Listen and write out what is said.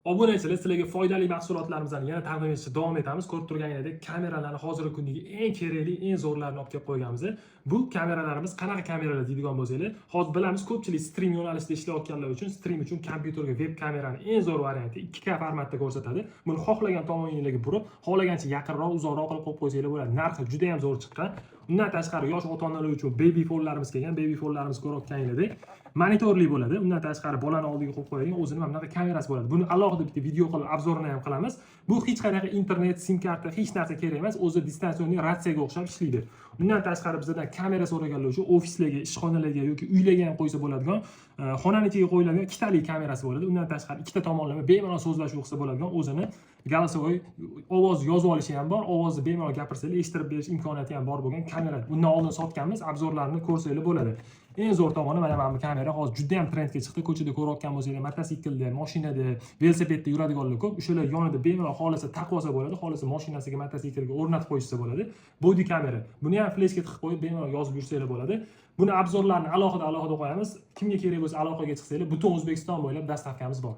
Obunachilar, sizlarga foydali mahsulotlarimizni yana taqdim etishda davom etamiz. Ko'rib turganingizdek, kameralarni hozirgi kundagi eng kerakli, eng zo'rlarini olib kelib qo'yganmiz. Bu kameralarimiz qanaqa kameralar deydigan bo'lsanglar, hozir bilamiz ko'pchilik stream yo'nalishida ishlayotganlar uchun stream uchun kompyuterga web kameraning eng zo'r varianti 2K formatda ko'rsatadi. Buni xohlagan tomoningizga burib, xohlagancha yaqinroq, uzoqroq qilib qo'yib qo'ysanglar bo'ladi. Narxi juda ham zo'r chiqqan. Undan tashqari yosh ota-onalar uchun baby fonlarimiz kelgan. Baby fonlarimiz ko'rayotganingizdek monitorli bo'ladi. Undan tashqari bolani oldiga qo'yib qo'yadigan o'zining mana bunaqa kamerasi bo'ladi. Buni alohida bitta video qilib obzorini ham qilamiz. Bu hech qanaqa internet, sim karta, hech narsa kerak emas. O'zi distansionniy ratsiyaga o'xshab ishlaydi. Undan tashqari bizdan kamera so'raganlar uchun ofislarga, ishxonalarga yoki uylarga ham qo'ysa bo'ladigan, xonaning ichiga qo'yiladigan ikkitali kamerasi bo'ladi. Undan tashqari ikkita tomonlama bemalol so'zlashuv qilsa bo'ladigan o'zini голосовой ovoz yozib olishi ham bor. Ovozni bemalol gapirsanglar eshittirib berish imkoniyati ham bor bo'lgan kamera. Bundan oldin sotganmiz, obzorlarini ko'rsanglar bo'ladi. Eng zo'r tomoni mana bu kamera hozir juda ham trendga chiqdi. Ko'chada ko'rayotgan bo'lsanglar, mototsiklda, mashinada, velosipedda yuradiganlar ko'p. O'shalar yonida bemalol xohlasa taqib olsa bo'ladi, xohlasa mashinasiga, mototsiklga o'rnatib qo'yishsa bo'ladi. Body kamera. Buni ham fleshga tiqib qo'yib bemalol yozib yursanglar bo'ladi. Buni obzorlarni alohida qo'yamiz. Kimga kerak bo'lsa aloqaga chiqsanglar, butun O'zbekiston bo'ylab dastavkamiz bor.